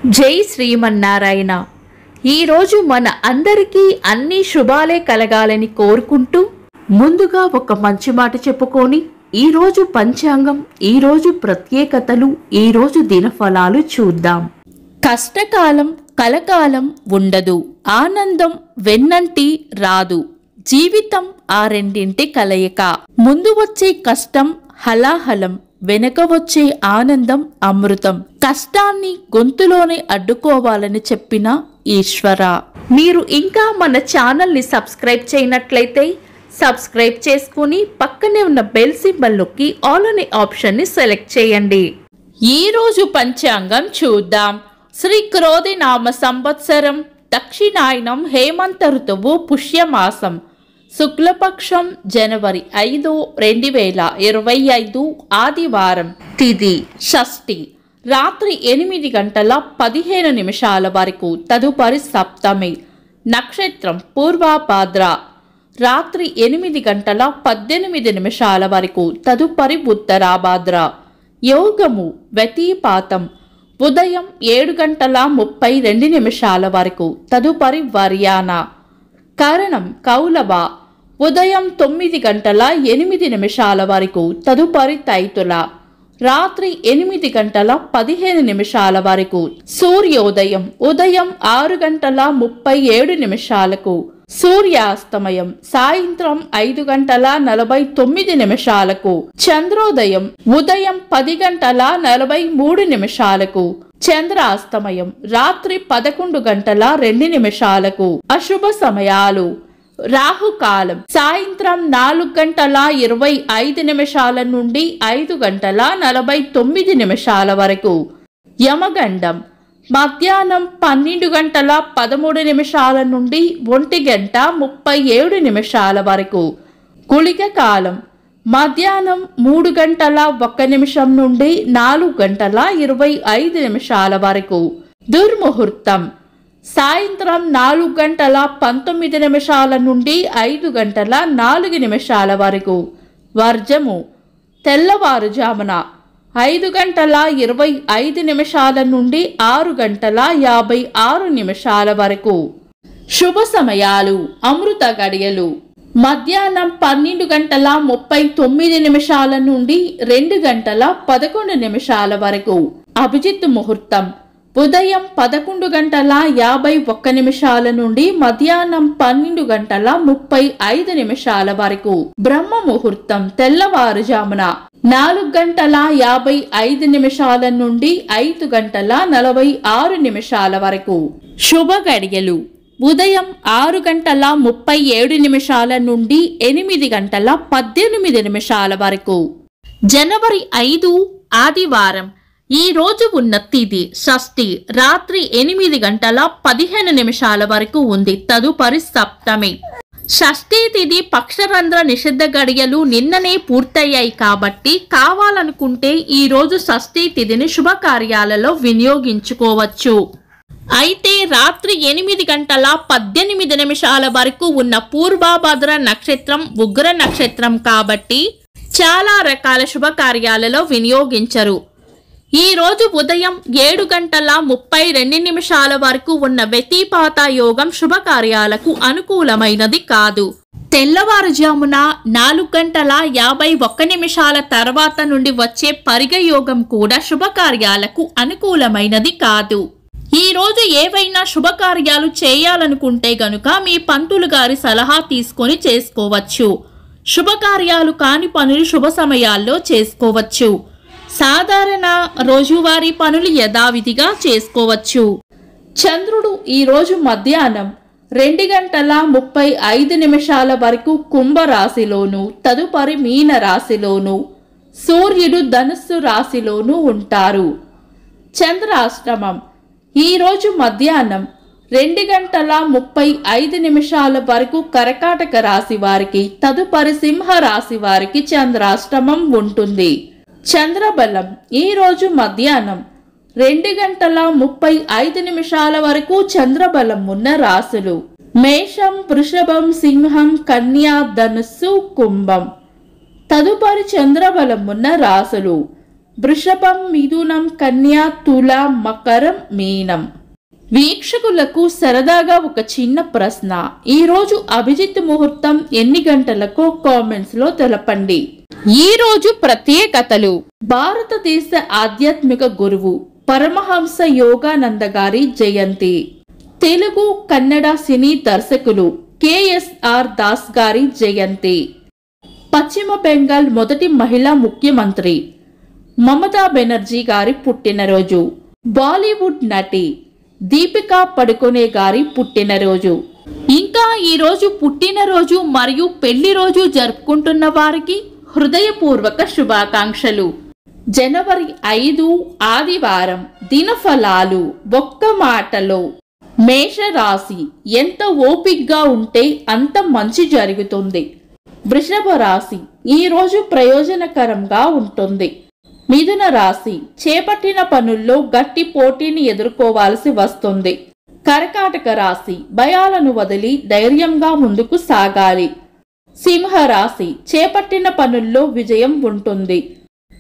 జై శ్రీమన్నారాయణ. ఈరోజు మన అందరికీ అన్ని శుభాలే కలగాలని కోరుకుంటూ ముందుగా ఒక మంచి మాట చెప్పుకొని ఈరోజు పంచాంగం, ఈరోజు ప్రత్యేకతలు, ఈరోజు దినఫలాలు చూద్దాం. కష్టకాలం కలకాలం ఉండదు, ఆనందం వెన్నంటి రాదు, జీవితం ఆ రెండింటి కలయిక. ముందు వచ్చే కష్టం హలాహలం, వెనక వచ్చే ఆనందం అమృతం. కష్టాన్ని గొంతులోనే అడ్డుకోవాలని చెప్పిన ఈశ్వర. మీరు ఇంకా మన ఛానల్ని సబ్స్క్రైబ్ చేయనట్లయితే సబ్స్క్రైబ్ చేసుకుని పక్కనే ఉన్న బెల్ సింబల్ నొక్కి ఆల్ అనే ఆప్షన్ని సెలెక్ట్ చేయండి. ఈరోజు పంచాంగం చూద్దాం. శ్రీ క్రోధి నామ సంవత్సరం, దక్షిణాయనం, హేమంత ఋతువు, పుష్యమాసం, శుక్లపక్షం, జనవరి 5, 2025 ఆదివారం. తిథి షష్ఠి, రాత్రి 8 గంటల 15 నిమిషాల వరకు. తదుపరి సప్తమి. నక్షత్రం పూర్వభాద్ర, రాత్రి 8 గంటల 18 నిమిషాల వరకు. తదుపరి ఉత్తరాభాద్ర. యోగము వ్యతిపాతం, ఉదయం 7 గంటల 32 నిమిషాల వరకు. తదుపరి వర్యాన. కరణం కౌలవ, ఉదయం 9 గంటల 8 నిమిషాల వరకు. తదుపరి తైతుల, రాత్రి 8 గంటల 15 నిమిషాల వరకు. సూర్యోదయం ఉదయం 6 గంటల 37 నిమిషాలకు. సూర్యాస్తమయం సాయంత్రం 5 గంటల 49 నిమిషాలకు. చంద్రోదయం ఉదయం 10 గంటల 43 నిమిషాలకు. చంద్రాస్తమయం రాత్రి 11 గంటల 2 నిమిషాలకు. అశుభ సమయాలు: రాహుకాలం సాయంత్రం 4 గంటల 25 నిమిషాల నుండి 5 గంటల 49 నిమిషాల వరకు. యమగండం మధ్యాహ్నం 12 గంటల 13 నిమిషాల నుండి 1 గంట 37 నిమిషాల వరకు. గుళిక కాలం మధ్యాహ్నం 3 గంటల 1 నిమిషం నుండి 4 గంటల 25 నిమిషాల వరకు. దుర్ముహూర్తం సాయంత్రం 4 గంటల 19 నిమిషాల నుండి 5 గంటల 4 నిమిషాల వరకు. వర్జము తెల్లవారుజామున 5 గంటల 25 నిమిషాల నుండి 6 గంటల 56 నిమిషాల వరకు. శుభ సమయాలు: అమృత గడియలు మధ్యాహ్నం 12 గంటల 39 నిమిషాల నుండి 2 గంటల 11 నిమిషాల వరకు. అభిజిత్ ముహూర్తం ఉదయం 11 గంటల 51 నిమిషాల నుండి మధ్యాహ్నం 12 గంటల 35 నిమిషాల వరకు. బ్రహ్మ ముహూర్తం తెల్లవారుజామున 4 గంటల 55 నిమిషాల నుండి 5 గంటల 46 నిమిషాల వరకు. శుభ గడియలు ఉదయం 6 గంటల 37 నిమిషాల నుండి 8 గంటల 18 నిమిషాల వరకు. జనవరి 5 ఆదివారం. ఈ రోజు ఉన్న తిథి షష్ఠి, రాత్రి 8 గంటల 15 నిమిషాల వరకు ఉంది. తదుపరి సప్తమి. షష్ఠీ తిథి పక్షరంధ్ర నిషిద్ధ గడియలు నిన్ననే పూర్తయ్యాయి కాబట్టి కావాలనుకుంటే ఈ రోజు షష్ఠీ తిథిని శుభకార్యాలలో వినియోగించుకోవచ్చు. అయితే రాత్రి 8 గంటల 18 నిమిషాల వరకు ఉన్న పూర్వభాద్ర నక్షత్రం ఉగ్ర నక్షత్రం కాబట్టి చాలా రకాల శుభకార్యాలలో వినియోగించరు. ఈ రోజు ఉదయం 7 గంటల 32 నిమిషాల వరకు ఉన్న వ్యతిపాత యోగం శుభకార్యాలకు అనుకూలమైనది కాదు. తెల్లవారుజామున 4 గంటల 51 నిమిషాల తర్వాత నుండి వచ్చే పరిగ యోగం కూడా శుభకార్యాలకు అనుకూలమైనది కాదు. ఈ రోజు ఏవైనా శుభకార్యాలు చేయాలనుకుంటే గనుక మీ పంతులు గారి సలహా తీసుకొని చేసుకోవచ్చు. శుభకార్యాలు కాని పనులు శుభ సమయాల్లో చేసుకోవచ్చు. సాధారణ రోజువారీ పనులు యథావిధిగా చేసుకోవచ్చు. చంద్రుడు ఈరోజు మధ్యాహ్నం 2 గంటల 35 నిమిషాల వరకు కుంభరాశిలోను, తదుపరి మీన రాశిలోను, సూర్యుడు ధనుస్సు రాశిలోను ఉంటారు. చంద్రాష్టమం ఈరోజు మధ్యాహ్నం 2 గంటల 35 నిమిషాల వరకు కర్కాటక రాశి వారికి, తదుపరి సింహ రాశి వారికి చంద్రాష్టమం ఉంటుంది. చంద్రబలం ఈరోజు మధ్యాహ్నం 2 గంటల 35 నిమిషాల వరకు చంద్రబలం ఉన్న రాశులు మేషం, వృషభం, సింహం, కన్యా, ధనుస్సు, కుంభం. తదుపరి చంద్రబలం ఉన్న రాశులు వృషభం, మిథునం, కన్యా, తుల, మకరం, మీనం. వీక్షకులకు సరదాగా ఒక చిన్న ప్రశ్న. ఈరోజు అభిజిత్ ముహూర్తం ఎన్ని గంటలకో కామెంట్స్ లో తెలపండి. ఈ రోజు ప్రత్యేకతలు. భారతదేశ ఆధ్యాత్మిక గురువు పరమహంస యోగానంద గారి జయంతి. తెలుగు కన్నడ సినీ దర్శకులు KSR దాస్ గారి జయంతి. పశ్చిమ బెంగాల్ మొదటి మహిళా ముఖ్యమంత్రి మమతా బెనర్జీ గారి పుట్టినరోజు. బాలీవుడ్ నటి దీపికా పడుకొనే గారి పుట్టినరోజు. ఇంకా ఈరోజు పుట్టినరోజు మరియు పెళ్లి రోజు జరుపుకుంటున్న వారికి హృదయపూర్వక శుభాకాంక్షలు. జనవరి 5 ఆదివారం. దినఫలాలు. ఒక్క మాటలో మేషరాశి. ఎంత ఓపిగ్గా ఉంటే అంత మంచి జరుగుతుంది. వృషభ రాశి. ఈరోజు ప్రయోజనకరంగా ఉంటుంది. మిథున రాశి. చేపట్టిన పనుల్లో గట్టి పోటీని ఎదుర్కోవాల్సి వస్తుంది. కర్కాటక రాశి. భయాలను వదిలి ధైర్యంగా ముందుకు సాగాలి. సింహరాశి. చేపట్టిన పనుల్లో విజయం ఉంటుంది.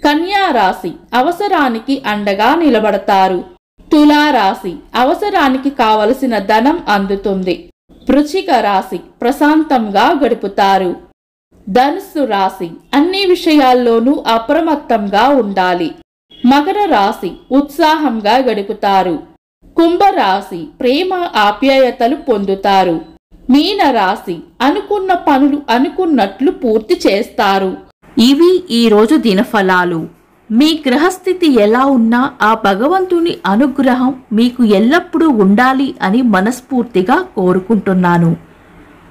కన్యా రాశి. అవసరానికి అండగా నిలబడతారు. తులారాశి. అవసరానికి కావలసిన ధనం అందుతుంది. వృశ్చిక రాశి. ప్రశాంతంగా గడుపుతారు. ధనుస్సు రాశి. అన్ని విషయాల్లోనూ అప్రమత్తంగా ఉండాలి. మకర రాశి. ఉత్సాహంగా గడుపుతారు. కుంభరాశి. ప్రేమ ఆప్యాయతలు పొందుతారు. మీన రాశి. అనుకున్న పనులు అనుకున్నట్లు పూర్తి చేస్తారు. ఇవి ఈరోజు దినఫలాలు. మీ గ్రహస్థితి ఎలా ఉన్నా ఆ భగవంతుని అనుగ్రహం మీకు ఎల్లప్పుడూ ఉండాలి అని మనస్ఫూర్తిగా కోరుకుంటున్నాను.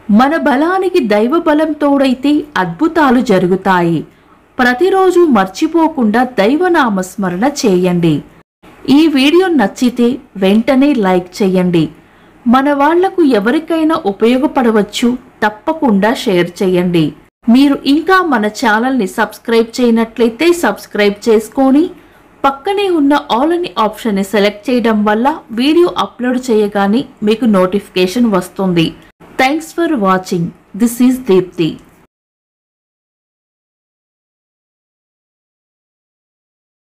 మన బలానికి దైవ బలం తోడైతే అద్భుతాలు జరుగుతాయి. ప్రతిరోజు మర్చిపోకుండా దైవనామస్మరణ చేయండి. ఈ వీడియో నచ్చితే వెంటనే లైక్ చేయండి. మన వాళ్లకు ఎవరికైనా ఉపయోగపడవచ్చు. తప్పకుండా షేర్ చేయండి. మీరు ఇంకా మన ఛానల్ని సబ్స్క్రైబ్ చేయనట్లయితే సబ్స్క్రైబ్ చేసుకొని పక్కనే ఉన్న ఆల్ అని ఆప్షన్ని సెలెక్ట్ చేయడం వల్ల వీడియో అప్లోడ్ చేయగానే మీకు నోటిఫికేషన్ వస్తుంది. Thanks for watching. This is Deepti.